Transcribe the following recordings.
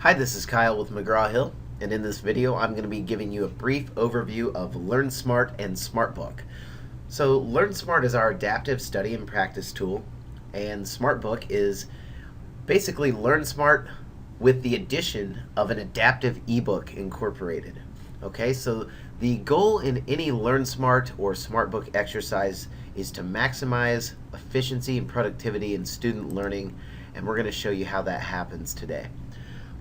Hi, this is Kyle with McGraw-Hill, and in this video I'm going to be giving you a brief overview of LearnSmart and Smartbook. So LearnSmart is our adaptive study and practice tool, and Smartbook is basically LearnSmart with the addition of an adaptive ebook incorporated. Okay, so the goal in any LearnSmart or Smartbook exercise is to maximize efficiency and productivity in student learning, and we're going to show you how that happens today.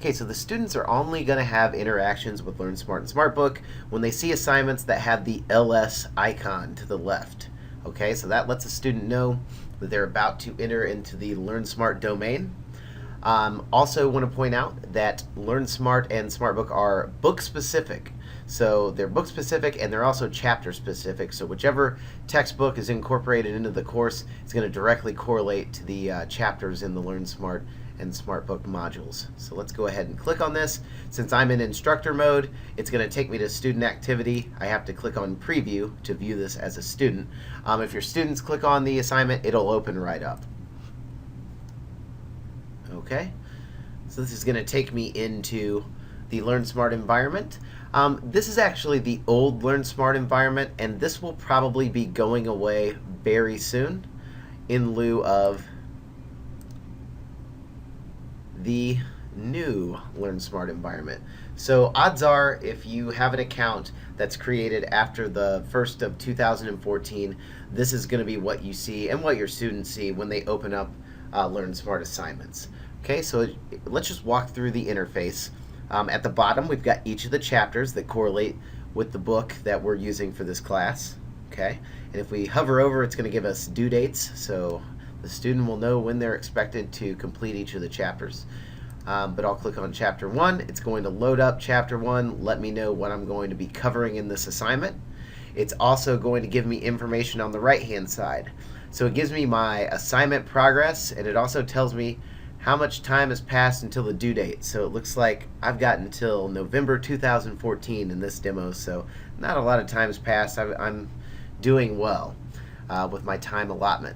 Okay, so the students are only going to have interactions with LearnSmart and Smartbook when they see assignments that have the LS icon to the left. Okay, so that lets a student know that they're about to enter into the LearnSmart domain. Also want to point out that LearnSmart and Smartbook are book specific. So they're book specific and they're also chapter specific. So whichever textbook is incorporated into the course is going to directly correlate to the chapters in the LearnSmart and Smartbook modules. So let's go ahead and click on this. Since I'm in instructor mode, it's going to take me to student activity. I have to click on preview to view this as a student. If your students click on the assignment, it'll open right up. Okay, so this is going to take me into the LearnSmart environment. This is actually the old LearnSmart environment, and this will probably be going away very soon in lieu of the new LearnSmart environment. So odds are, if you have an account that's created after the 1st of 2014, this is going to be what you see and what your students see when they open up LearnSmart assignments. Okay, so let's just walk through the interface. At the bottom, we've got each of the chapters that correlate with the book that we're using for this class. Okay, and if we hover over, it's going to give us due dates, so the student will know when they're expected to complete each of the chapters. But I'll click on Chapter 1. It's going to load up Chapter 1, let me know what I'm going to be covering in this assignment. It's also going to give me information on the right-hand side. So it gives me my assignment progress, and it also tells me how much time has passed until the due date. So it looks like I've got until November 2014 in this demo, so not a lot of time's passed. I'm doing well with my time allotment.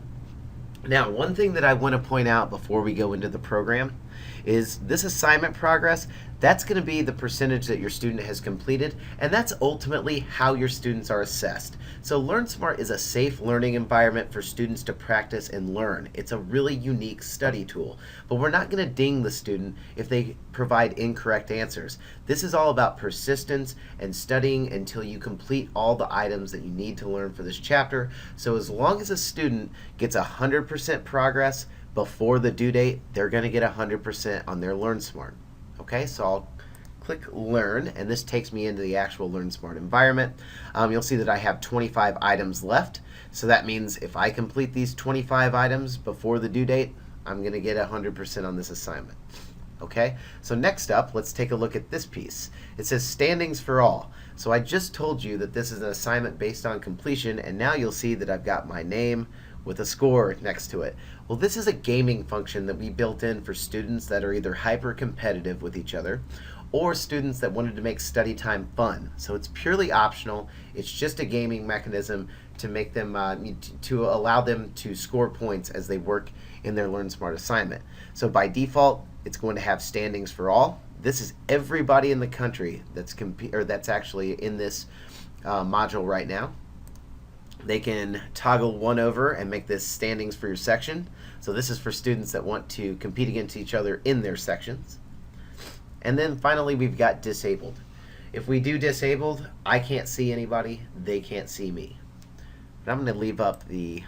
Now, one thing that I want to point out before we go into the program is this assignment progress, that's going to be the percentage that your student has completed, and that's ultimately how your students are assessed. So LearnSmart is a safe learning environment for students to practice and learn. It's a really unique study tool, but we're not going to ding the student if they provide incorrect answers. This is all about persistence and studying until you complete all the items that you need to learn for this chapter. So as long as a student gets 100% progress before the due date, they're going to get 100% on their LearnSmart. Okay, so I'll click Learn, and this takes me into the actual LearnSmart environment. You'll see that I have 25 items left, so that means if I complete these 25 items before the due date, I'm going to get 100% on this assignment. Okay, so next up, let's take a look at this piece. It says Standings for All. So I just told you that this is an assignment based on completion, and now you'll see that I've got my name with a score next to it. Well, this is a gaming function that we built in for students that are either hyper competitive with each other or students that wanted to make study time fun. So it's purely optional. It's just a gaming mechanism to make them to allow them to score points as they work in their LearnSmart assignment. So by default, it's going to have standings for all. This is everybody in the country that's actually in this module right now. They can toggle one over and make this standings for your section. So this is for students that want to compete against each other in their sections. And then finally, we've got disabled. If we do disabled, I can't see anybody, they can't see me. But I'm going to leave up the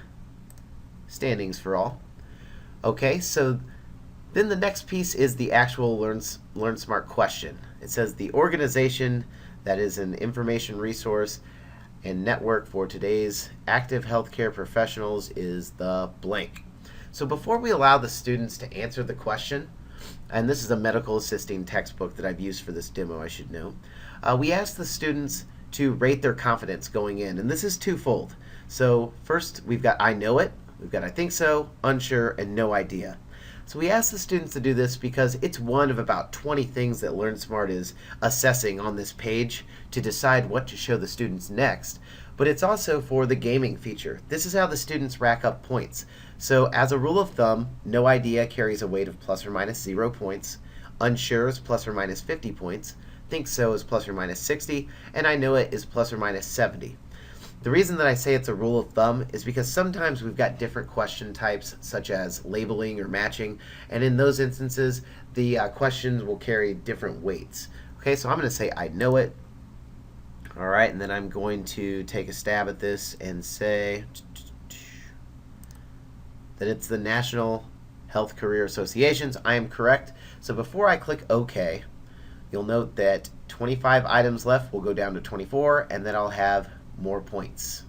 standings for all. Okay, so then the next piece is the actual LearnSmart question. It says the organization that is an information resource and network for today's active healthcare professionals is the blank. So before we allow the students to answer the question, and this is a medical assisting textbook that I've used for this demo, I should know, we ask the students to rate their confidence going in, and this is twofold. So first, we've got I know it, we've got I think so, unsure, and no idea. So we ask the students to do this because it's one of about 20 things that LearnSmart is assessing on this page to decide what to show the students next. But it's also for the gaming feature. This is how the students rack up points. So as a rule of thumb, no idea carries a weight of plus or minus 0 points. Unsure is plus or minus 50 points. Think so is plus or minus 60. And I know it is plus or minus 70. The reason that I say it's a rule of thumb is because sometimes we've got different question types, such as labeling or matching, and in those instances, the questions will carry different weights. Okay, so I'm going to say I know it. All right, and then I'm going to take a stab at this and say that it's the National Health Career Associations. I am correct. So before I click OK, you'll note that 25 items left will go down to 24, and then I'll have more points.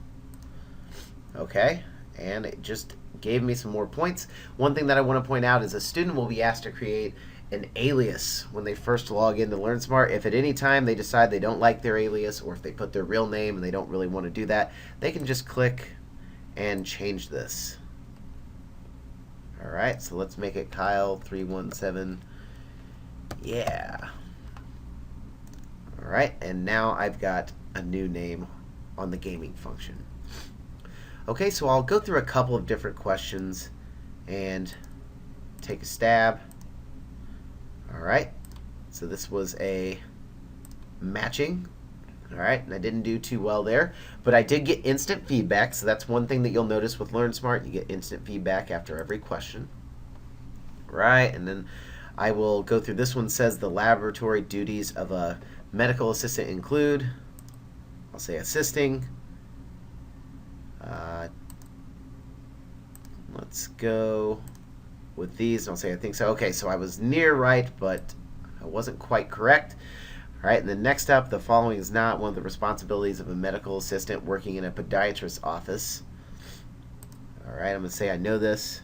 Okay, and it just gave me some more points. One thing that I want to point out is a student will be asked to create an alias when they first log into LearnSmart. If at any time they decide they don't like their alias, or if they put their real name and they don't really want to do that, they can just click and change this. Alright, so let's make it Kyle317. Yeah. Alright, and now I've got a new name on the gaming function. Okay, so I'll go through a couple of different questions and take a stab. Alright, so this was a matching. Alright, and I didn't do too well there, but I did get instant feedback, so that's one thing that you'll notice with LearnSmart. You get instant feedback after every question. Right, and then I will go through this one. Says the laboratory duties of a medical assistant include, I'll say assisting. Let's go with these. I'll say I think so. Okay, so I was near right, but I wasn't quite correct. All right, and then next up, the following is not one of the responsibilities of a medical assistant working in a podiatrist's office. All right, I'm going to say I know this.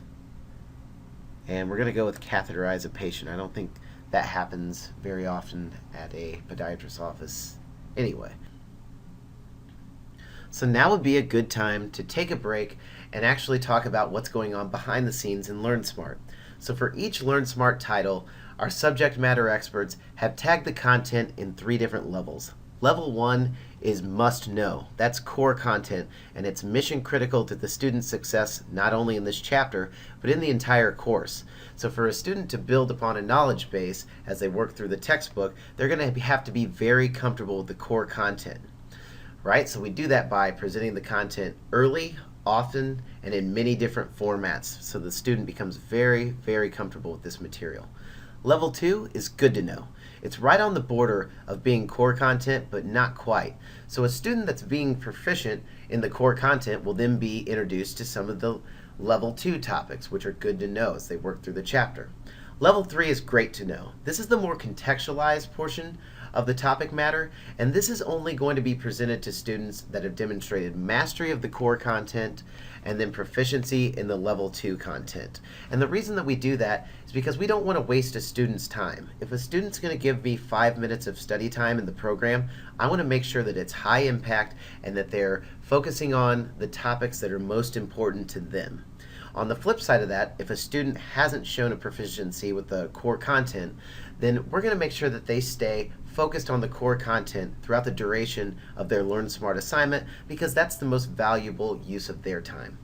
And we're going to go with catheterize a patient. I don't think that happens very often at a podiatrist's office anyway. So now would be a good time to take a break and actually talk about what's going on behind the scenes in LearnSmart. So for each LearnSmart title, our subject matter experts have tagged the content in 3 different levels. Level 1 is must know. That's core content, and it's mission critical to the student's success not only in this chapter, but in the entire course. So for a student to build upon a knowledge base as they work through the textbook, they're going to have to be very comfortable with the core content. Right? So we do that by presenting the content early, often, and in many different formats, so the student becomes very, very comfortable with this material. Level 2 is good to know. It's right on the border of being core content, but not quite. So a student that's being proficient in the core content will then be introduced to some of the level 2 topics, which are good to know as they work through the chapter. Level 3 is great to know. This is the more contextualized portion of the topic matter, and this is only going to be presented to students that have demonstrated mastery of the core content and then proficiency in the level 2 content. And the reason that we do that is because we don't want to waste a student's time. If a student's going to give me 5 minutes of study time in the program, I want to make sure that it's high impact and that they're focusing on the topics that are most important to them. On the flip side of that, if a student hasn't shown a proficiency with the core content, then we're going to make sure that they stay focused on the core content throughout the duration of their LearnSmart assignment, because that's the most valuable use of their time.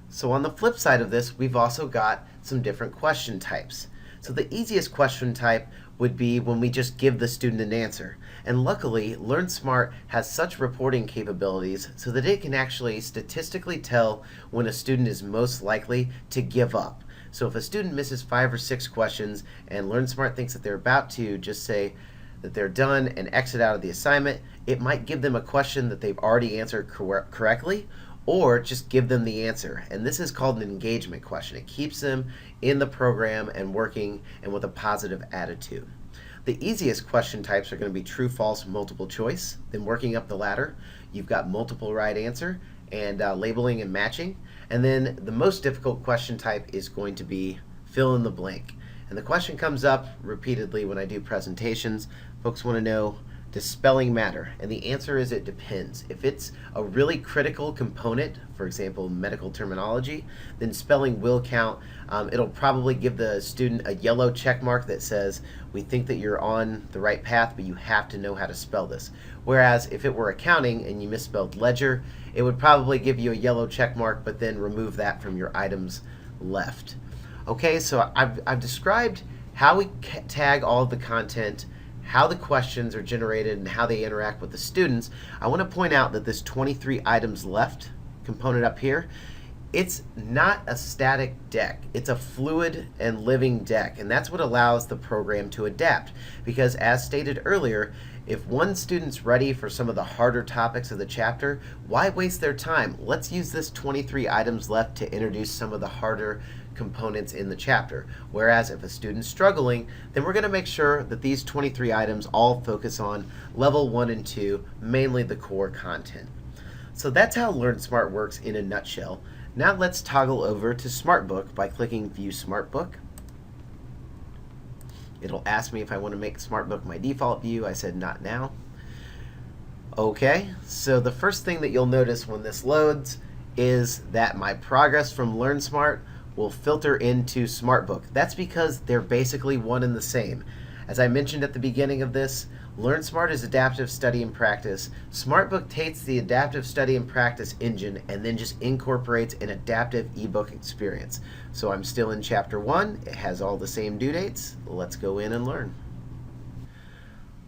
So on the flip side of this, we've also got some different question types. So the easiest question type would be when we just give the student an answer. And luckily, LearnSmart has such reporting capabilities so that it can actually statistically tell when a student is most likely to give up. So if a student misses 5 or 6 questions and LearnSmart thinks that they're about to just say that they're done and exit out of the assignment, it might give them a question that they've already answered correctly, or just give them the answer. And this is called an engagement question. It keeps them in the program and working and with a positive attitude. The easiest question types are going to be true, false, multiple choice. Then working up the ladder, you've got multiple right answer and labeling and matching. And then the most difficult question type is going to be fill in the blank. And the question comes up repeatedly when I do presentations. Folks want to know, does spelling matter? And the answer is it depends. If it's a really critical component, for example, medical terminology, then spelling will count. It'll probably give the student a yellow check mark that says, we think that you're on the right path, but you have to know how to spell this. Whereas if it were accounting and you misspelled ledger, it would probably give you a yellow check mark, but then remove that from your items left. Okay, so I've described how we tag all of the content, how the questions are generated, and how they interact with the students, I want to point out that this 23 items left component up here, it's not a static deck. It's a fluid and living deck, and that's what allows the program to adapt. Because as stated earlier, if one student's ready for some of the harder topics of the chapter, why waste their time? Let's use this 23 items left to introduce some of the harder components in the chapter. Whereas if a student's struggling, then we're going to make sure that these 23 items all focus on level 1 and 2, mainly the core content. So that's how LearnSmart works in a nutshell. Now let's toggle over to Smartbook by clicking View Smartbook. It'll ask me if I want to make Smartbook my default view. I said not now. Okay, so the first thing that you'll notice when this loads is that my progress from LearnSmart will filter into Smartbook. That's because they're basically one and the same. As I mentioned at the beginning of this, LearnSmart is adaptive study and practice. Smartbook takes the adaptive study and practice engine and then just incorporates an adaptive ebook experience. So I'm still in chapter 1. It has all the same due dates. Let's go in and learn.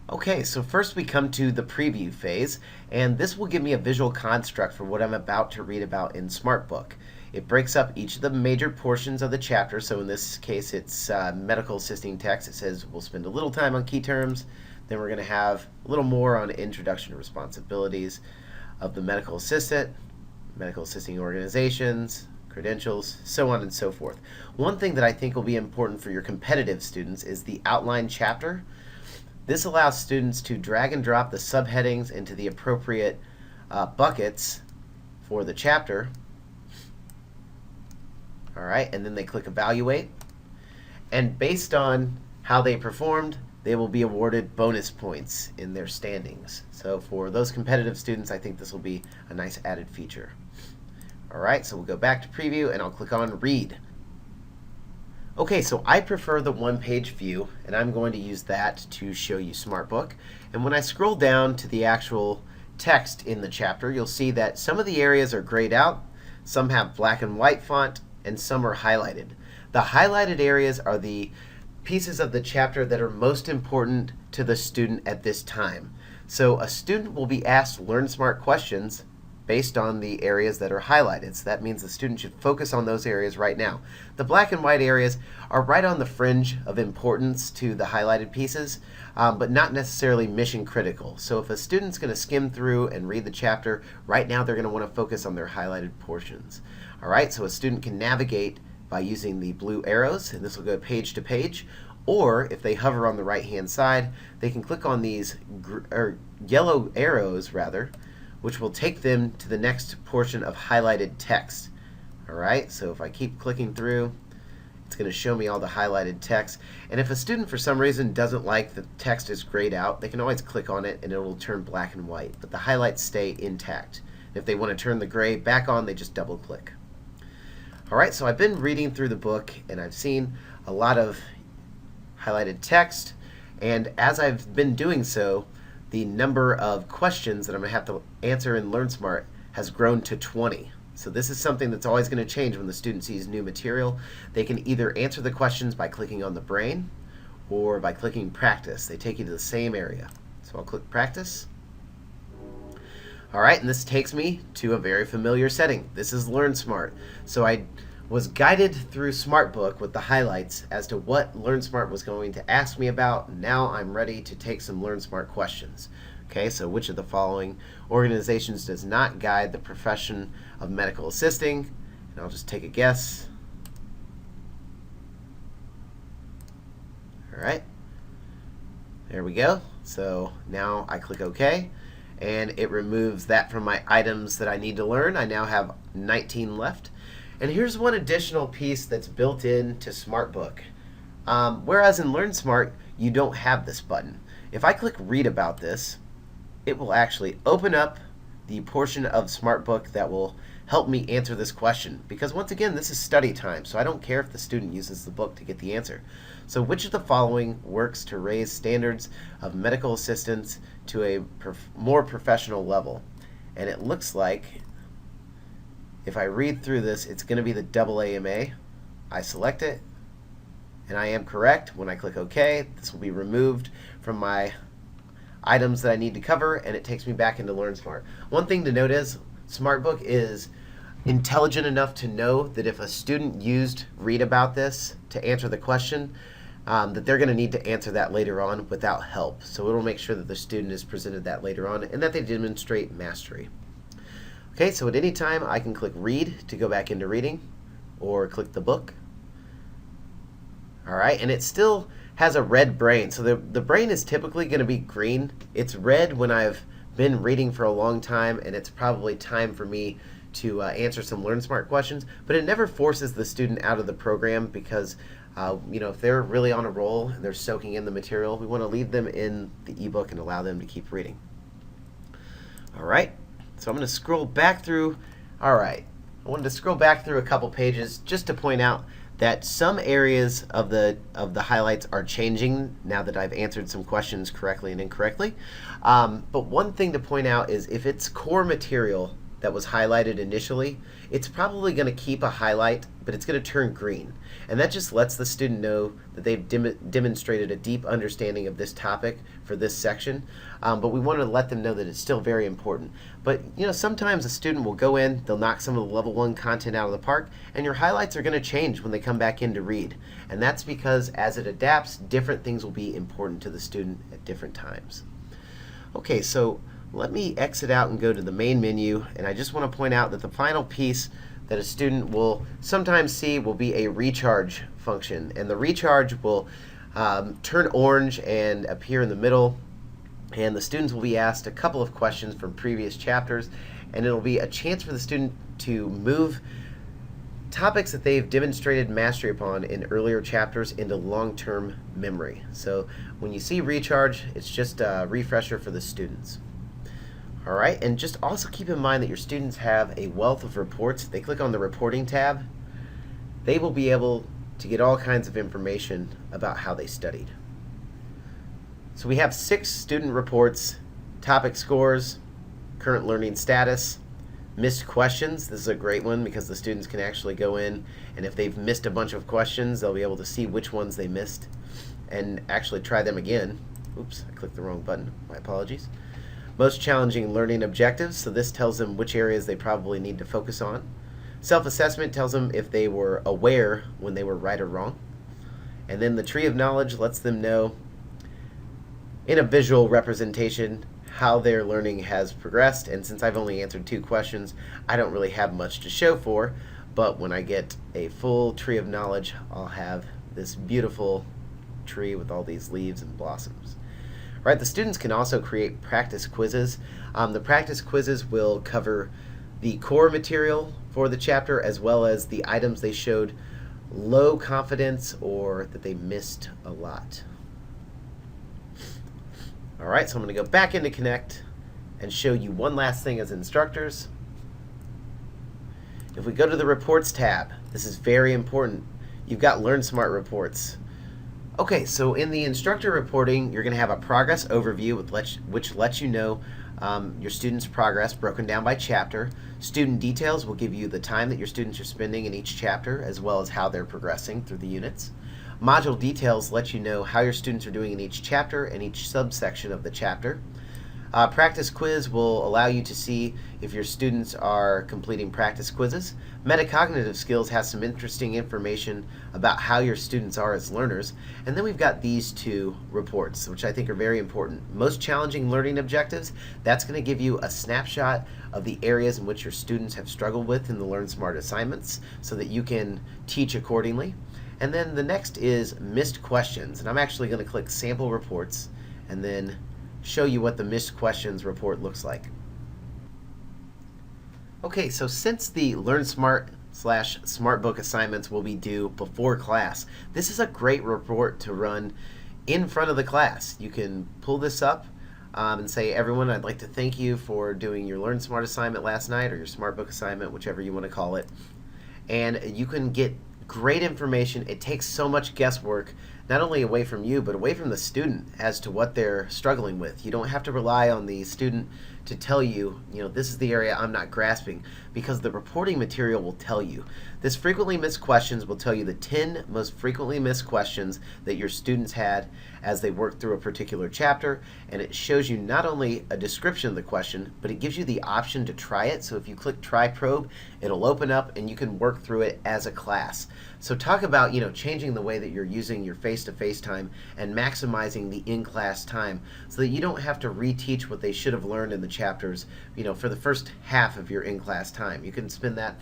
Okay, so first we come to the preview phase, and this will give me a visual construct for what I'm about to read about in Smartbook. It breaks up each of the major portions of the chapter. So in this case, it's medical assisting text. It says we'll spend a little time on key terms. Then we're going to have a little more on introduction to responsibilities of the medical assistant, medical assisting organizations, credentials, so on and so forth. One thing that I think will be important for your competitive students is the outline chapter. This allows students to drag and drop the subheadings into the appropriate buckets for the chapter. All right, and then they click Evaluate. And based on how they performed, they will be awarded bonus points in their standings. So for those competitive students, I think this will be a nice added feature. All right, so we'll go back to preview and I'll click on Read. Okay, so I prefer the one-page view, and I'm going to use that to show you Smartbook. And when I scroll down to the actual text in the chapter, you'll see that some of the areas are grayed out, some have black and white font, and some are highlighted. The highlighted areas are the pieces of the chapter that are most important to the student at this time. So a student will be asked LearnSmart questions based on the areas that are highlighted. So that means the student should focus on those areas right now. The black and white areas are right on the fringe of importance to the highlighted pieces, but not necessarily mission critical. So if a student's going to skim through and read the chapter, right now they're going to want to focus on their highlighted portions. All right, so a student can navigate by using the blue arrows, and this will go page to page. Or if they hover on the right-hand side, they can click on these yellow arrows, rather, which will take them to the next portion of highlighted text. All right, so if I keep clicking through, it's going to show me all the highlighted text. And if a student for some reason doesn't like the text is grayed out, they can always click on it and it will turn black and white, but the highlights stay intact. If they want to turn the gray back on, they just double click. All right, so I've been reading through the book and I've seen a lot of highlighted text, and as I've been doing so, the number of questions that I'm going to have to answer in LearnSmart has grown to 20. So this is something that's always going to change when the student sees new material. They can either answer the questions by clicking on the brain or by clicking Practice. They take you to the same area. So I'll click Practice. All right, and this takes me to a very familiar setting. This is LearnSmart. So I was guided through Smartbook with the highlights as to what LearnSmart was going to ask me about. Now I'm ready to take some LearnSmart questions. Okay, so which of the following organizations does not guide the profession of medical assisting? And I'll just take a guess. All right, there we go. So now I click OK, and it removes that from my items that I need to learn. I now have 19 left. And here's one additional piece that's built into Smartbook. Whereas in LearnSmart, you don't have this button. If I click Read About This, it will actually open up the portion of Smartbook that will help me answer this question. Because once again, this is study time, so I don't care if the student uses the book to get the answer. So which of the following works to raise standards of medical assistance to a more professional level? And it looks like if I read through this, it's going to be the AAMA. I select it, and I am correct. When I click OK, this will be removed from my items that I need to cover, and it takes me back into LearnSmart. One thing to note is Smartbook is intelligent enough to know that if a student used read about this to answer the question, that they're going to need to answer that later on without help. So it'll make sure that the student is presented that later on and that they demonstrate mastery. Okay, so at any time I can click read to go back into reading, or click the book. All right, and it still has a red brain. So the brain is typically going to be green. It's red when I've been reading for a long time and it's probably time for me to answer some LearnSmart questions, but it never forces the student out of the program because if they're really on a roll and they're soaking in the material, we want to leave them in the ebook and allow them to keep reading. All right, so I'm going to scroll back through. All right, I wanted to scroll back through a couple pages just to point out that some areas of the highlights are changing now that I've answered some questions correctly and incorrectly. But one thing to point out is if it's core material that was highlighted initially, it's probably going to keep a highlight, but it's going to turn green. And that just lets the student know that they've demonstrated a deep understanding of this topic for this section. But we want to let them know that it's still very important. But sometimes a student will go in, they'll knock some of the level 1 content out of the park, and your highlights are going to change when they come back in to read. And that's because as it adapts, different things will be important to the student at different times. Okay, so let me exit out and go to the main menu, and I just want to point out that the final piece that a student will sometimes see will be a recharge function, and the recharge will turn orange and appear in the middle, and the students will be asked a couple of questions from previous chapters, and it'll be a chance for the student to move topics that they've demonstrated mastery upon in earlier chapters into long-term memory. So when you see recharge, it's just a refresher for the students. All right, and just also keep in mind that your students have a wealth of reports. If they click on the reporting tab, they will be able to get all kinds of information about how they studied. So we have 6 student reports: topic scores, current learning status, missed questions. This is a great one because the students can actually go in, and if they've missed a bunch of questions, they'll be able to see which ones they missed and actually try them again. Oops, I clicked the wrong button. My apologies. Most challenging learning objectives, so this tells them which areas they probably need to focus on. Self-assessment tells them if they were aware when they were right or wrong. And then the tree of knowledge lets them know in a visual representation how their learning has progressed. And since I've only answered 2 questions, I don't really have much to show for, but when I get a full tree of knowledge, I'll have this beautiful tree with all these leaves and blossoms. Right, the students can also create practice quizzes. The practice quizzes will cover the core material for the chapter as well as the items they showed low confidence or that they missed a lot. All right, so I'm going to go back into Connect and show you one last thing as instructors. If we go to the Reports tab, this is very important. You've got LearnSmart reports. Okay, so in the instructor reporting, you're going to have a progress overview which lets you know your students' progress broken down by chapter. Student details will give you the time that your students are spending in each chapter as well as how they're progressing through the units. Module details let you know how your students are doing in each chapter and each subsection of the chapter. Practice quiz will allow you to see if your students are completing practice quizzes. Metacognitive skills has some interesting information about how your students are as learners. And then we've got these 2 reports, which I think are very important. Most challenging learning objectives, that's going to give you a snapshot of the areas in which your students have struggled with in the LearnSmart assignments so that you can teach accordingly. And then the next is missed questions. And I'm actually going to click sample reports and then show you what the missed questions report looks like. Okay, so since the LearnSmart/Smartbook assignments will be due before class, this is a great report to run in front of the class. You can pull this up and say, everyone, I'd like to thank you for doing your LearnSmart assignment last night or your Smartbook assignment, whichever you want to call it. And you can get great information. It takes so much guesswork, not only away from you, but away from the student as to what they're struggling with. You don't have to rely on the student to tell you, this is the area I'm not grasping, because the reporting material will tell you. This frequently missed questions will tell you the 10 most frequently missed questions that your students had as they worked through a particular chapter, and it shows you not only a description of the question, but it gives you the option to try it. So if you click Try Probe, it'll open up and you can work through it as a class. So talk about, changing the way that you're using your face-to-face time and maximizing the in-class time so that you don't have to reteach what they should have learned in the chapters, for the first half of your in-class time. You can spend that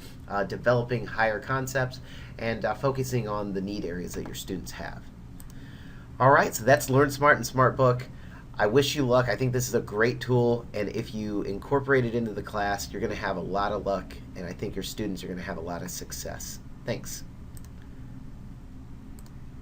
developing higher concepts and focusing on the need areas that your students have. All right, so that's Learn Smart and Smartbook. I wish you luck. I think this is a great tool, and if you incorporate it into the class, you're going to have a lot of luck, and I think your students are going to have a lot of success. Thanks.